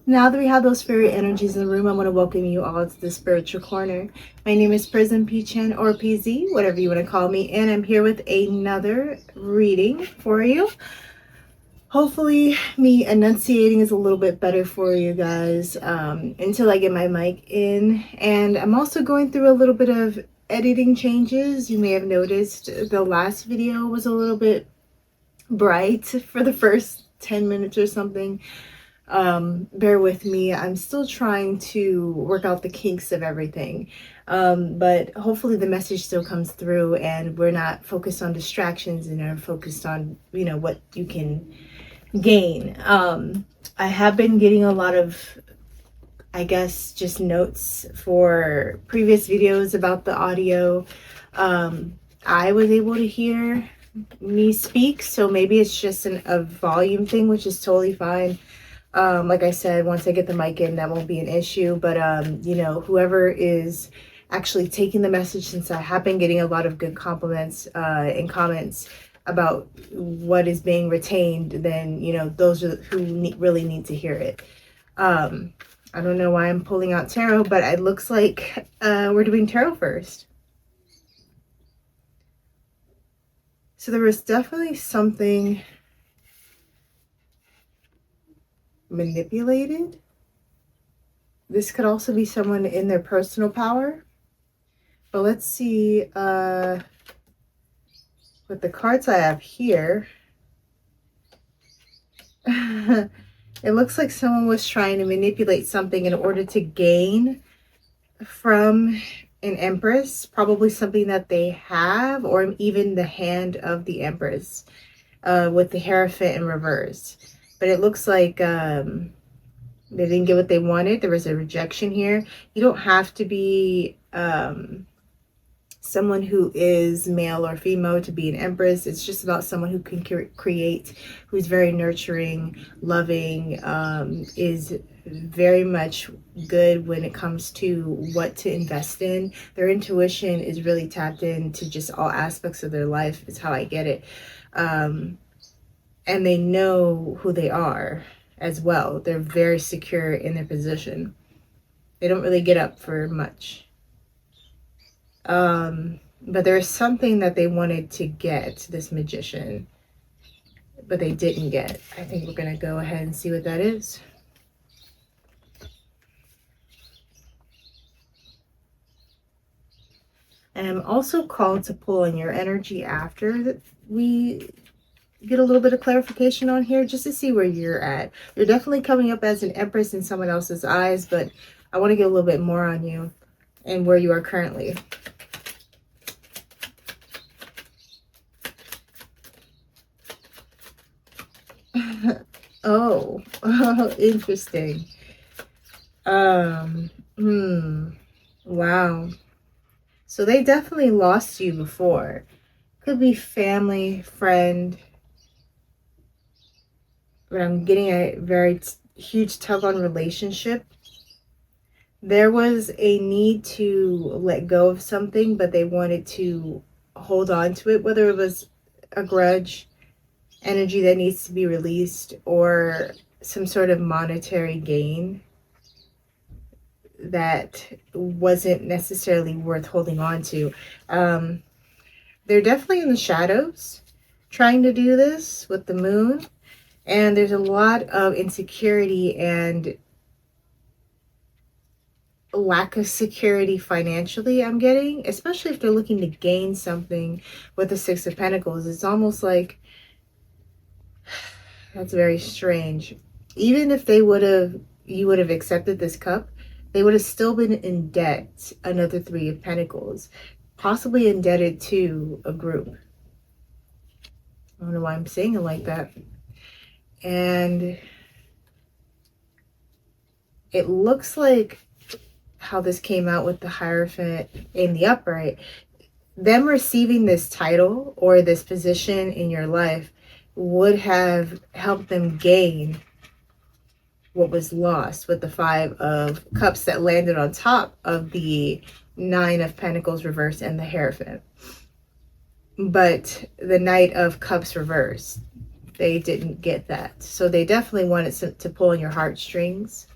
Now that we have those fairy energies in the room, I want to welcome you all to the Spiritual Corner. My name is Prism P-Chan or PZ, whatever you want to call me, and I'm here with another reading for you. Hopefully, me enunciating is a little bit better for you guys until I get my mic in. And I'm also going through a little bit of editing changes. You may have noticed the last video was a little bit bright for the first 10 minutes or something. Bear with me. I'm still trying to work out the kinks of everything. But hopefully the message still comes through and we're not focused on distractions and are focused on, what you can gain. I have been getting a lot of, I guess, just notes for previous videos about the audio. I was able to hear me speak, so maybe it's just a volume thing, which is totally fine. Like I said, once I get the mic in, that won't be an issue. But whoever is actually taking the message, since I have been getting a lot of good compliments and comments about what is being retained, then those are who really need to hear it. I don't know why I'm pulling out tarot, but it looks like we're doing tarot first. So there was definitely something manipulated. This could also be someone in their personal power. But let's see with the cards I have here. It looks like someone was trying to manipulate something in order to gain from an empress, probably something that they have, or even the hand of the empress with the Hierophant in reverse. But it looks like they didn't get what they wanted. There was a rejection here. You don't have to be someone who is male or female to be an empress. It's just about someone who can create, who's very nurturing, loving, is very much good when it comes to what to invest in. Their intuition is really tapped into just all aspects of their life, is how I get it. And they know who they are as well. They're very secure in their position. They don't really get up for much. But there's something that they wanted to get, this magician, but they didn't get. I think we're going to go ahead and see what that is. And I'm also called to pull on your energy after that we get a little bit of clarification on here, just to see where you're at. You're definitely coming up as an empress in someone else's eyes, but I want to get a little bit more on you and where you are currently. Oh, interesting. Wow. So they definitely lost you before. Could be family, friend. But I'm getting a very huge tug on relationship. There was a need to let go of something, but they wanted to hold on to it, whether it was a grudge, energy that needs to be released, or some sort of monetary gain that wasn't necessarily worth holding on to. They're definitely in the shadows trying to do this with the moon. And there's a lot of insecurity and lack of security financially, I'm getting, especially if they're looking to gain something with the Six of Pentacles. It's almost like, that's very strange. Even if you would have accepted this cup, they would have still been in debt, another Three of Pentacles, possibly indebted to a group. I don't know why I'm saying it like that. And it looks like how this came out with the Hierophant in the upright. Them receiving this title or this position in your life would have helped them gain what was lost with the Five of Cups that landed on top of the Nine of Pentacles reversed and the Hierophant. But the Knight of Cups reversed, they didn't get that. So they definitely wanted to pull on your heartstrings.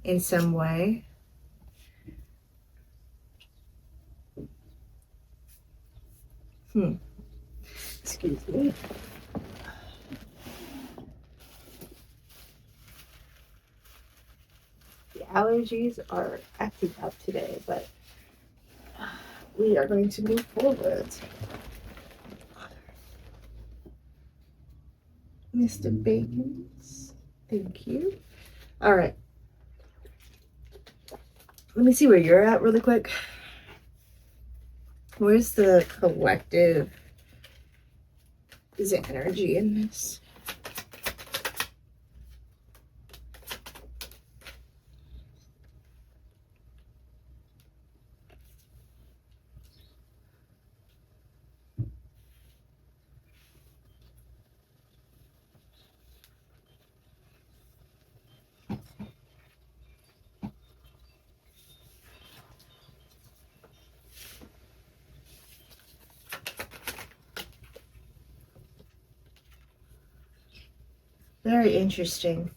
in some way. Excuse me. The allergies are acting up today, but we are going to move forward. Mr. Bacons, thank you. All right. Let me see where you're at really quick. Where's the collective? Is it energy in this? Very interesting.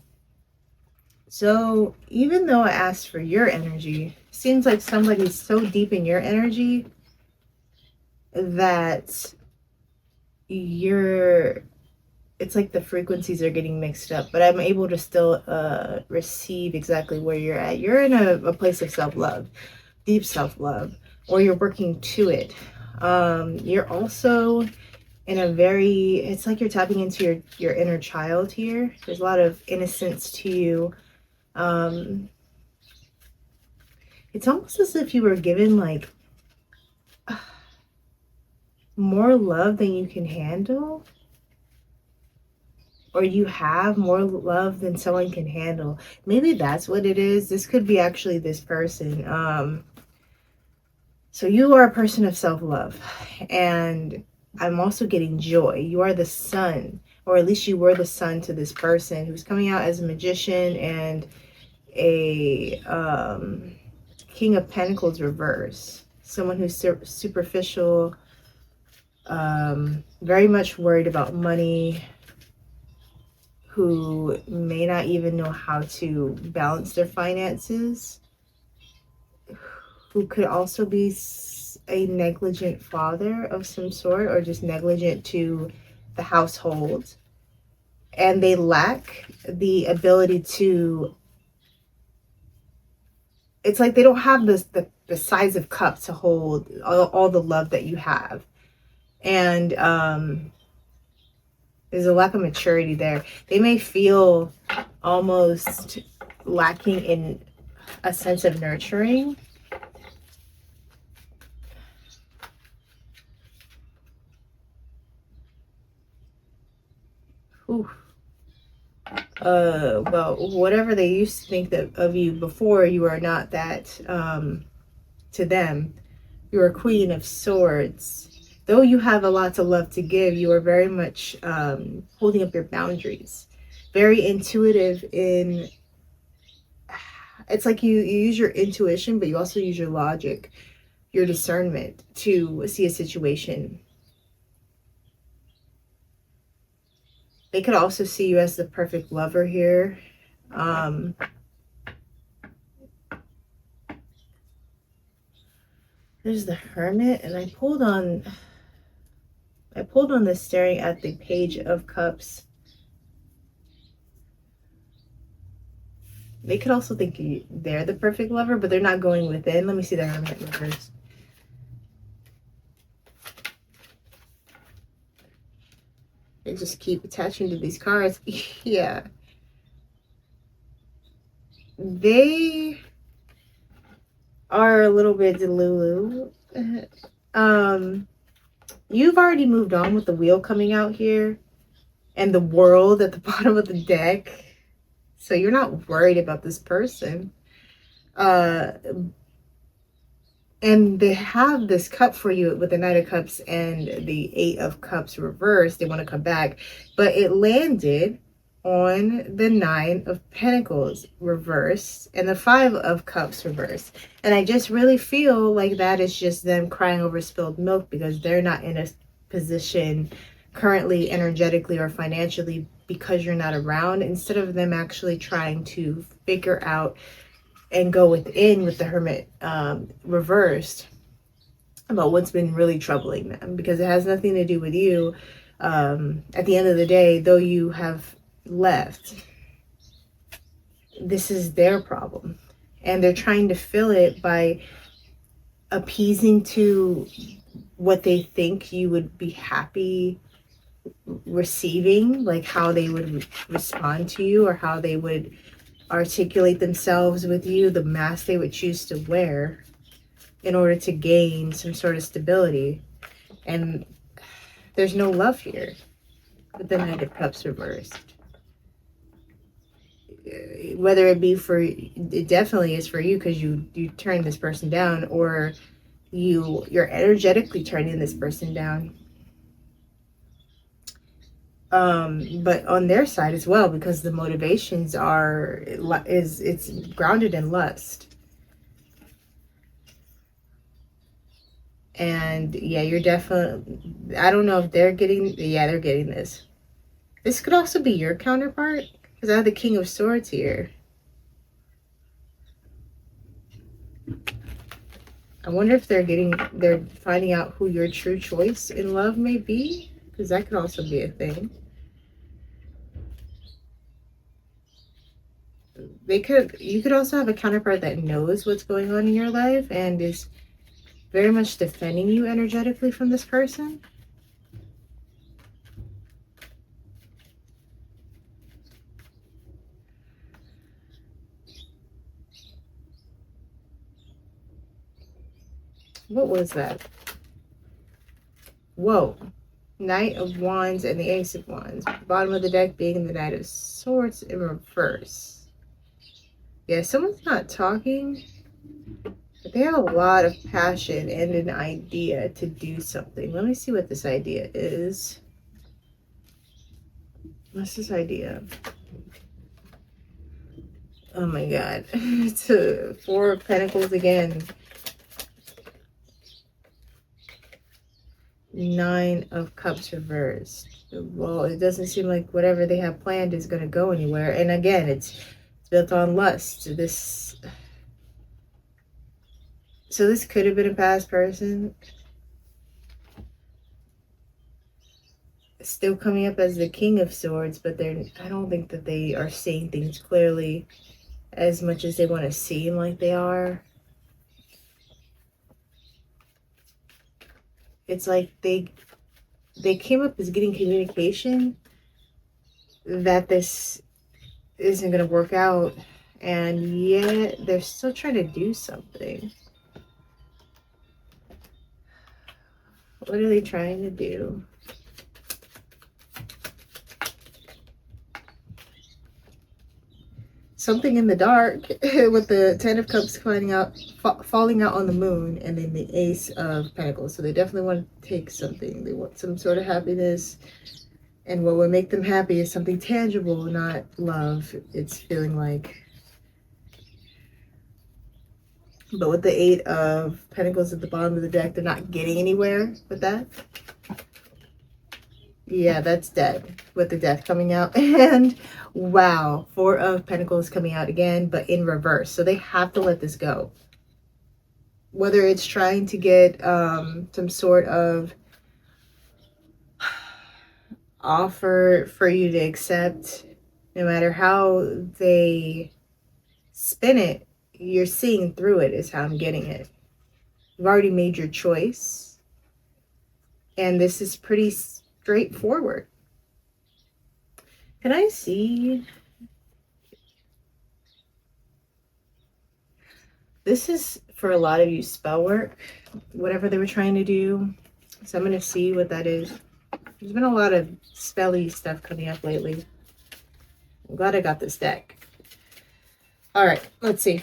So even though I asked for your energy, seems like somebody's so deep in your energy that it's like the frequencies are getting mixed up, but I'm able to still receive exactly where you're at. You're in a place of self-love, deep self-love, or you're working to it. You're also in a very, it's like you're tapping into your inner child here. There's a lot of innocence to you. It's almost as if you were given like more love than you can handle, or you have more love than someone can handle. Maybe that's what it is. This could be actually this person. So you are a person of self-love, and I'm also getting joy. You are the sun, or at least you were the sun to this person who's coming out as a magician and a King of Pentacles reverse. Someone who's superficial, very much worried about money, who may not even know how to balance their finances, who could also be a negligent father of some sort, or just negligent to the household. And they lack the ability to, it's like they don't have the size of cup to hold all the love that you have. And there's a lack of maturity there. They may feel almost lacking in a sense of nurturing. Ooh. Well, whatever they used to think that of you before, you are not that to them. You're a Queen of Swords. Though you have a lot of love to give, you are very much holding up your boundaries. Very intuitive in, it's like you use your intuition, but you also use your logic, your discernment to see a situation. They could also see you as the perfect lover here. There's the Hermit, and I pulled on this staring at the Page of Cups. They could also think they're the perfect lover, but they're not going within. Let me see the Hermit reverse. They just keep attaching to these cards. Yeah. They are a little bit delulu. You've already moved on with the Wheel coming out here and the World at the bottom of the deck. So you're not worried about this person. And they have this cup for you with the Knight of Cups and the Eight of Cups reversed. They want to come back, but it landed on the Nine of Pentacles reversed and the Five of Cups reversed. And I just really feel like that is just them crying over spilled milk, because they're not in a position currently energetically or financially because you're not around, instead of them actually trying to figure out and go within with the Hermit reversed about what's been really troubling them, because it has nothing to do with you. At the end of the day, though you have left, this is their problem, and they're trying to fill it by appeasing to what they think you would be happy receiving, like how they would respond to you, or how they would articulate themselves with you, the mask they would choose to wear in order to gain some sort of stability. And there's no love here with the Knight of Cups reversed. Whether it be for, it definitely is for you because you turned this person down, or you're energetically turning this person down. But on their side as well, because the motivations it's grounded in lust. And yeah, you're definitely, I don't know if they're getting, yeah, they're getting this. This could also be your counterpart, because I have the King of Swords here. I wonder if they're finding out who your true choice in love may be, because that could also be a thing. You could also have a counterpart that knows what's going on in your life and is very much defending you energetically from this person. What was that? Whoa. Knight of Wands and the Ace of Wands. Bottom of the deck being the Knight of Swords in reverse. Yeah, someone's not talking, but they have a lot of passion and an idea to do something. Let me see what this idea is. What's this idea? Oh my god. It's a Four of Pentacles again. Nine of Cups reversed. Well, it doesn't seem like whatever they have planned is going to go anywhere. And again, it's built on lust. So this could have been a past person. Still coming up as the King of Swords, but I don't think that they are seeing things clearly as much as they want to seem like they are. It's like they came up as getting communication that this isn't going to work out, and yet they're still trying to do something. What are they trying to do? Something in the dark with the Ten of Cups falling out on the moon, and then the Ace of Pentacles. So they definitely want to take something. They want some sort of happiness, and what would make them happy is something tangible, not love. It's feeling like. But with the Eight of Pentacles at the bottom of the deck, they're not getting anywhere with that. Yeah, that's dead with the Death coming out. And wow, Four of Pentacles coming out again, but in reverse. So they have to let this go. Whether it's trying to get some sort of offer for you to accept, no matter how they spin it, you're seeing through it is how I'm getting it. You've already made your choice, and this is pretty straightforward. Can I see? This is for a lot of you spell work, whatever they were trying to do. So I'm going to see what that is. There's been a lot of spelly stuff coming up lately. I'm glad I got this deck. All right, let's see.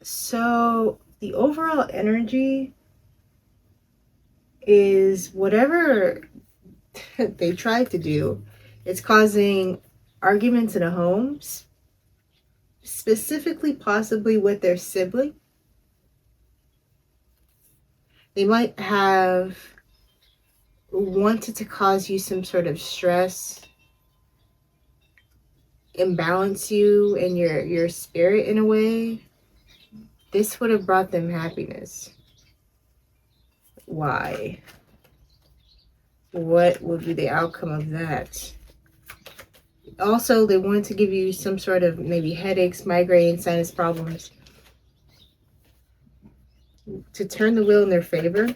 So the overall energy is whatever they tried to do, it's causing arguments in a home, specifically possibly with their sibling. They might have wanted to cause you some sort of stress, imbalance you and your spirit in a way. This would have brought them happiness. Why? What would be the outcome of that? Also, they wanted to give you some sort of maybe headaches, migraine, sinus problems to turn the wheel in their favor.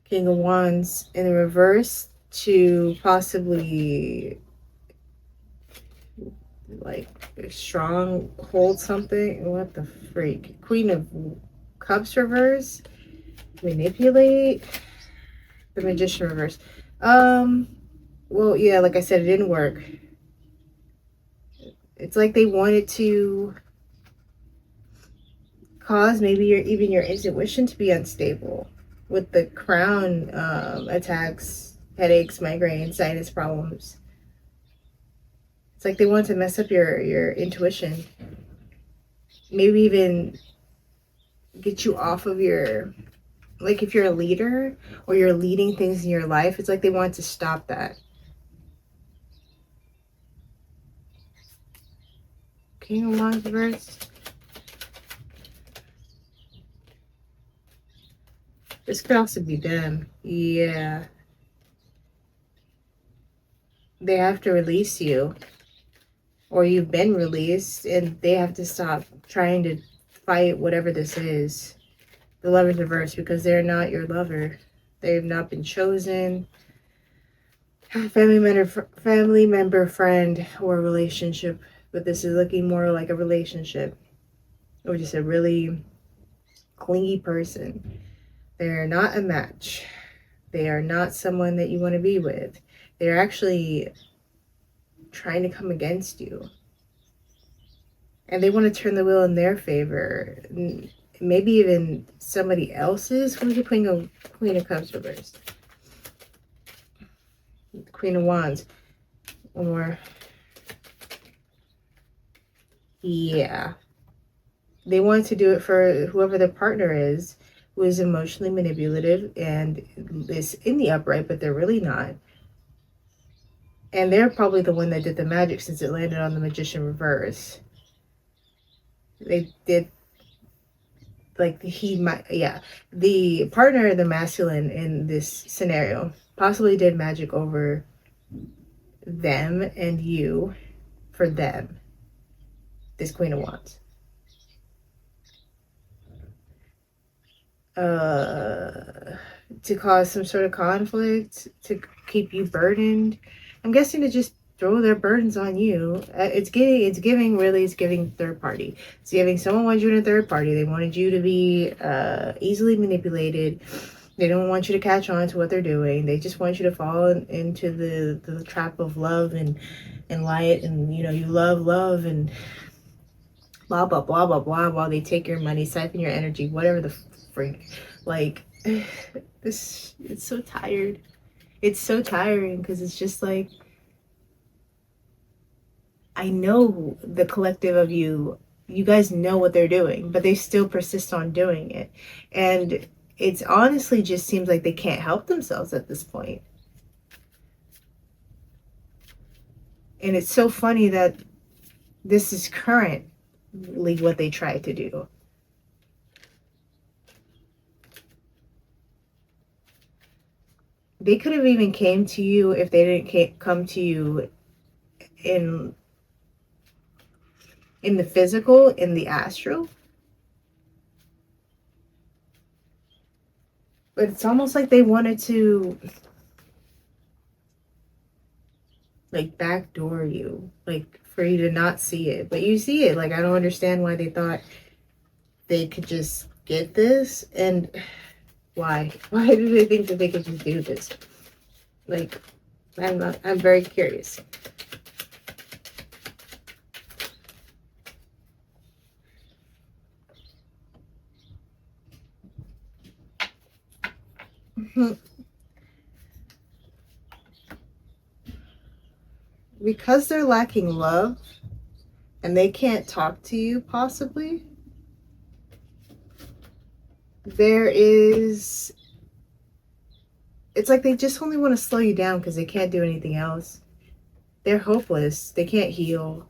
King of Wands in the reverse to possibly like strong hold something. What the freak? Queen of Cups reverse, manipulate. The Magician reverse. Well, yeah, like I said, it didn't work. It's like they wanted to cause maybe even your intuition to be unstable with the crown attacks, headaches, migraines, sinus problems. It's like they wanted to mess up your intuition. Maybe even get you off of your, like if you're a leader or you're leading things in your life, it's like they want to stop that. King of Wands reverse. This could also be them. Yeah. They have to release you. Or you've been released and they have to stop trying to fight whatever this is. The Lover's reverse, because they're not your lover. They've not been chosen. Family member, friend, or relationship. But this is looking more like a relationship. Or just a really clingy person. They're not a match. They are not someone that you want to be with. They're actually trying to come against you. And they want to turn the wheel in their favor. Maybe even somebody else's. Who's the Queen of Cups reversed? Queen of Wands. One more. Yeah. They want to do it for whoever their partner is, who is emotionally manipulative and is in the upright, but they're really not. And they're probably the one that did the magic since it landed on the Magician reverse. They did, like, the partner, the masculine in this scenario, possibly did magic over them and you for them. This Queen of Wands. To cause some sort of conflict, to keep you burdened. I'm guessing to just throw their burdens on you. It's giving third party. It's giving someone wants you in a third party. They wanted you to be easily manipulated. They don't want you to catch on to what they're doing. They just want you to fall into the trap of love and light, and you love and blah blah blah blah blah while they take your money, siphon your energy, whatever the freak. Like this, it's so tired. It's so tiring because it's just like, I know the collective of you guys know what they're doing, but they still persist on doing it. And it's honestly just seems like they can't help themselves at this point. And it's so funny that this is currently what they try to do. They could have even came to you if they didn't come to you in the physical, in the astral. But it's almost like they wanted to like backdoor you, like for you to not see it. But you see it. Like, I don't understand why they thought they could just get this. And Why? Why do they think that they could just do this? Like, I'm very curious. Because they're lacking love and they can't talk to you, possibly, it's like they just only want to slow you down because they can't do anything else. They're hopeless. They can't heal.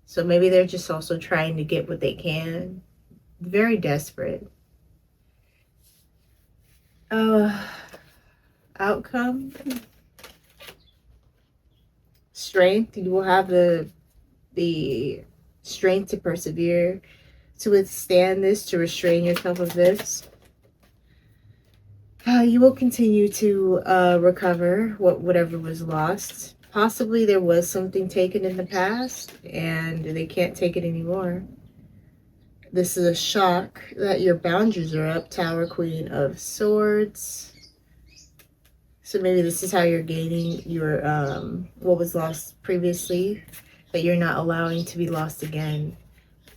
So maybe they're just also trying to get what they can. Very desperate. Outcome. Strength. You will have the strength to persevere, to withstand this, to restrain yourself of this. You will continue to recover whatever was lost. Possibly there was something taken in the past and they can't take it anymore. This is a shock that your boundaries are up. Tower, Queen of Swords. So maybe this is how you're gaining your what was lost previously, that you're not allowing to be lost again.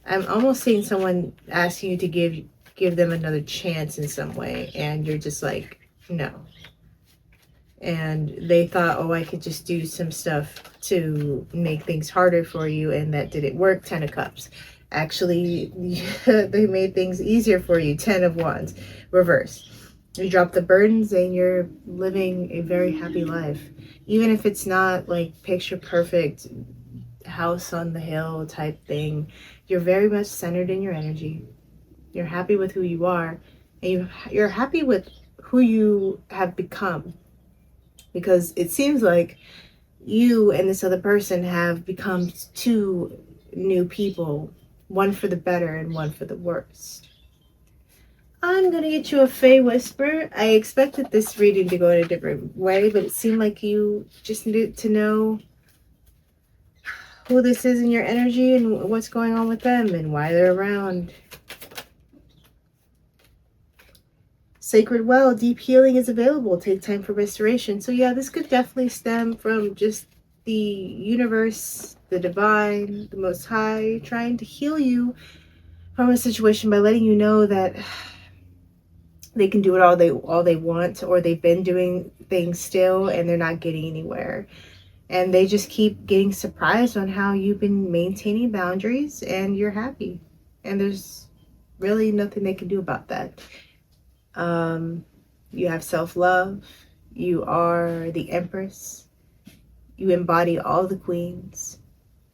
I'm almost seeing someone asking you to give them another chance in some way, and you're just like, no. And they thought, oh, I could just do some stuff to make things harder for you, and that didn't work. 10 of Cups. Actually, they made things easier for you. 10 of Wands. Reverse. You drop the burdens and you're living a very happy life. Even if it's not like picture perfect house on the hill type thing, you're very much centered in your energy. You're happy with who you are, and you're happy with who you have become, because it seems like you and this other person have become two new people, one for the better and one for the worse. I'm gonna get you a Fae Whisper. I expected this reading to go in a different way, but it seemed like you just needed to know who this is in your energy and what's going on with them and why they're around. Sacred Well, deep healing is available. Take time for restoration. So yeah, this could definitely stem from just the universe, the divine, the Most High, trying to heal you from a situation by letting you know that they can do it all they want, or they've been doing things still and they're not getting anywhere. And they just keep getting surprised on how you've been maintaining boundaries and you're happy. And there's really nothing they can do about that. You have self-love. You are the Empress. You embody all the queens.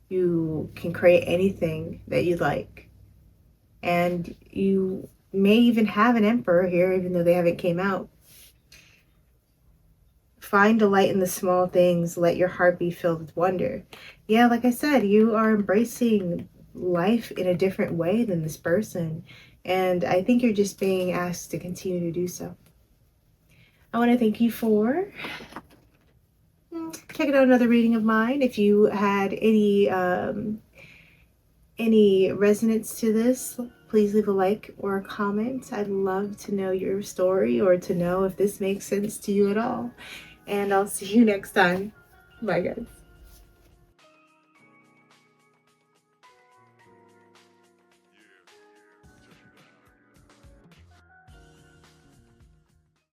You can create anything that you like. And you may even have an emperor here, even though they haven't came out. Find delight in the small things. Let your heart be filled with wonder. Yeah, like I said, you are embracing life in a different way than this person. And I think you're just being asked to continue to do so. I want to thank you for checking out another reading of mine. If you had any resonance to this, please leave a like or a comment. I'd love to know your story, or to know if this makes sense to you at all. And I'll see you next time. Bye, guys.